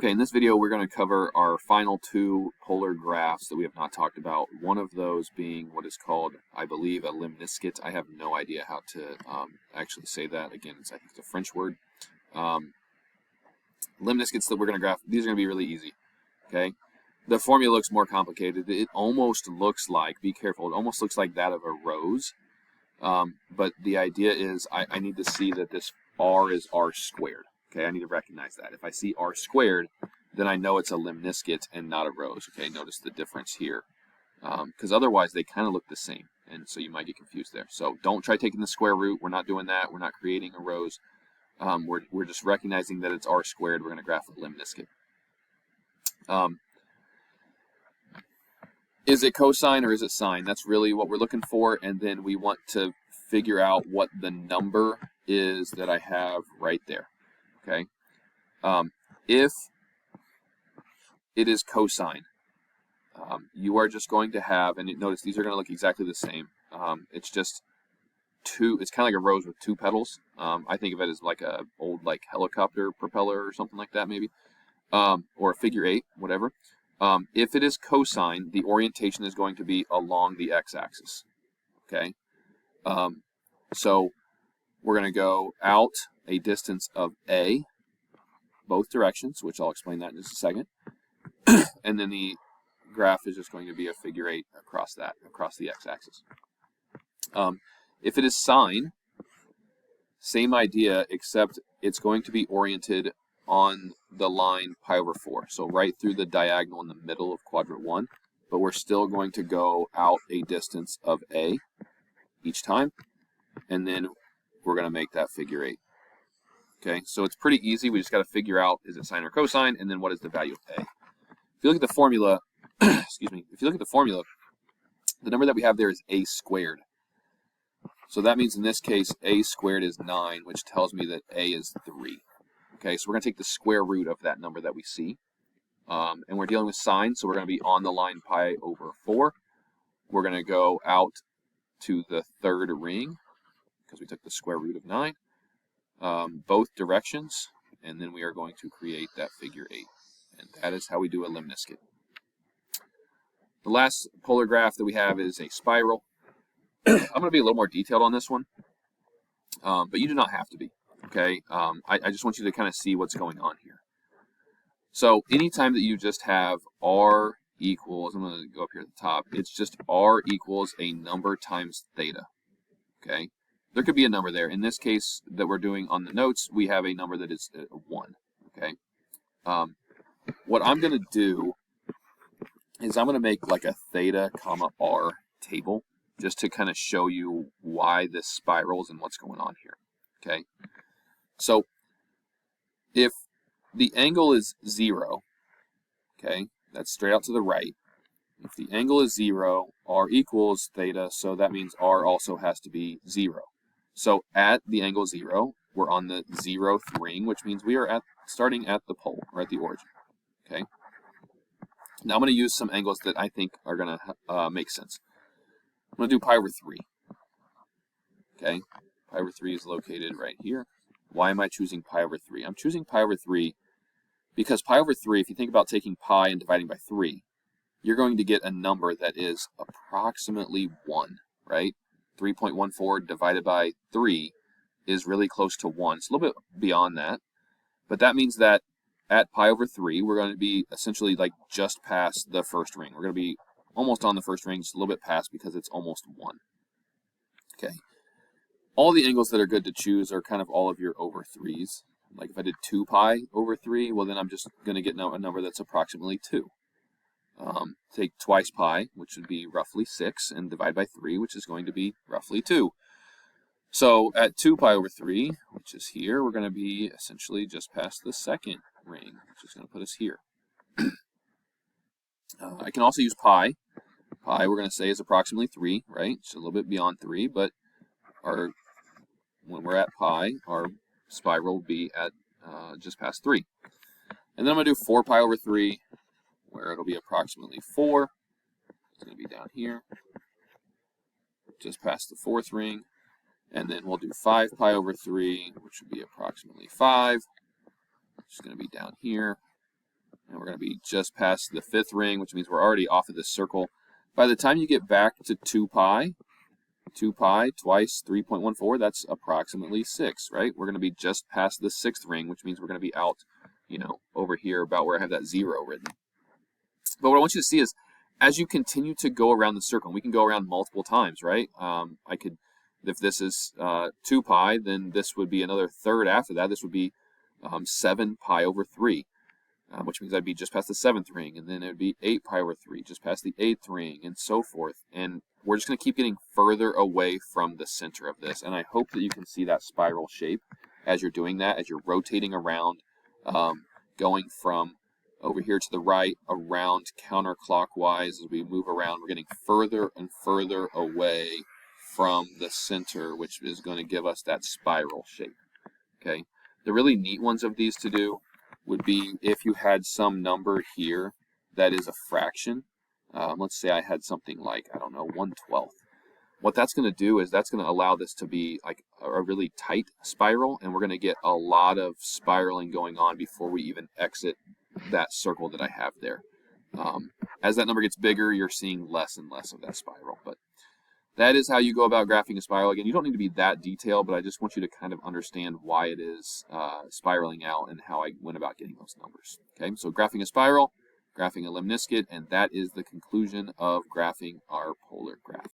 Okay, in this video we're going to cover our final two polar graphs that we have not talked about. One of those being what is called, I believe, a lemniscate. I have no idea how to actually say that. Again, I think it's a French word. Lemniscates that we're going to graph, these are going to be really easy. Okay, the formula looks more complicated. It almost looks like, be careful, it almost looks like that of a rose. But the idea is I need to see that this r is r squared. Okay, I need to recognize that. If I see r squared, then I know it's a lemniscate and not a rose. Okay, notice the difference here. Because otherwise they kind of look the same, and so you might get confused there. So don't try taking the square root. We're not doing that. We're not creating a rose. We're just recognizing that it's r squared. We're going to graph a lemniscate. Is it cosine or is it sine? That's really what we're looking for, and then we want to figure out what the number is that I have right there. Okay, if it is cosine, you are just going to have, and notice these are going to look exactly the same. It's just two. It's kind of like a rose with two petals. I think of it as like a old helicopter propeller or something like that, maybe, or a figure eight, whatever. If it is cosine, the orientation is going to be along the x-axis. Okay, so we're going to go out a distance of a, both directions, which I'll explain that in just a second. And then the graph is just going to be a figure eight across the x-axis. If it is sine, same idea, except it's going to be oriented on the line pi over 4. So right through the diagonal in the middle of quadrant 1, but we're still going to go out a distance of a each time, and then we're going to make that figure eight. Okay, so it's pretty easy. We just got to figure out, is it sine or cosine, and then what is the value of a. If you look at the formula, excuse me, if you look at the formula, the number that we have there is a squared. So that means in this case, a squared is 9, which tells me that a is 3. Okay, so we're going to take the square root of that number that we see. And we're dealing with sine, so we're going to be on the line pi over 4. We're going to go out to the third ring, because we took the square root of 9. Both directions, and then we are going to create that figure 8. And that is how we do a lemniscate. The last polar graph that we have is a spiral. I'm going to be a little more detailed on this one, but you do not have to be. Okay, I just want you to kind of see what's going on here. So anytime that you just have r equals, I'm going to go up here at the top, it's just r equals a number times theta. Okay, there could be a number there. In this case that we're doing on the notes, we have a number that is 1. Okay, what I'm going to do is I'm going to make like a theta comma r table just to kind of show you why this spirals and what's going on here. Okay, so if the angle is 0, okay, that's straight out to the right. If the angle is 0, r equals theta, so that means r also has to be 0. So at the angle 0, we're on the 0th ring, which means we are starting at the pole, or at the origin. Okay. Now I'm going to use some angles that I think are going to make sense. I'm going to do pi over 3. Okay, pi over 3 is located right here. Why am I choosing pi over 3? I'm choosing pi over 3 because pi over 3, if you think about taking pi and dividing by 3, you're going to get a number that is approximately 1, right? 3.14 divided by 3 is really close to 1. It's a little bit beyond that, but that means that at pi over 3, we're going to be essentially like just past the first ring. We're going to be almost on the first ring, just a little bit past because it's almost 1. Okay. All the angles that are good to choose are kind of all of your over 3s. Like if I did 2 pi over 3, well then I'm just going to get a number that's approximately 2. Take twice pi, which would be roughly 6, and divide by 3, which is going to be roughly 2. So at 2 pi over 3, which is here, we're going to be essentially just past the second ring, which is going to put us here. I can also use pi. Pi we're going to say is approximately 3, right? It's a little bit beyond 3, but when we're at pi, our spiral will be at just past 3. And then I'm going to do 4 pi over 3, where it'll be approximately 4. It's going to be down here, just past the 4th ring. And then we'll do 5 pi over 3, which would be approximately 5. It's going to be down here. And we're going to be just past the 5th ring, which means we're already off of this circle. By the time you get back to 2 pi twice 3.14, that's approximately 6, right? We're going to be just past the 6th ring, which means we're going to be out, over here about where I have that 0 written. But what I want you to see is, as you continue to go around the circle, we can go around multiple times, right? I could, if this is 2 pi, then this would be another third after that. This would be 7 pi over 3. Which means I'd be just past the 7th ring, and then it would be 8 pi over 3, just past the 8th ring, and so forth. And we're just going to keep getting further away from the center of this. And I hope that you can see that spiral shape as you're doing that, as you're rotating around, going from over here to the right, around counterclockwise. As we move around, we're getting further and further away from the center, which is going to give us that spiral shape. Okay. The really neat ones of these to do would be if you had some number here that is a fraction. Let's say I had something like, I don't know, 1/12. What that's going to do is that's going to allow this to be like a really tight spiral, and we're going to get a lot of spiraling going on before we even exit that circle that I have there. As that number gets bigger, you're seeing less and less of that spiral. But that is how you go about graphing a spiral. Again, you don't need to be that detailed, but I just want you to kind of understand why it is spiraling out and how I went about getting those numbers. Okay, so graphing a spiral, graphing a lemniscate, and that is the conclusion of graphing our polar graph.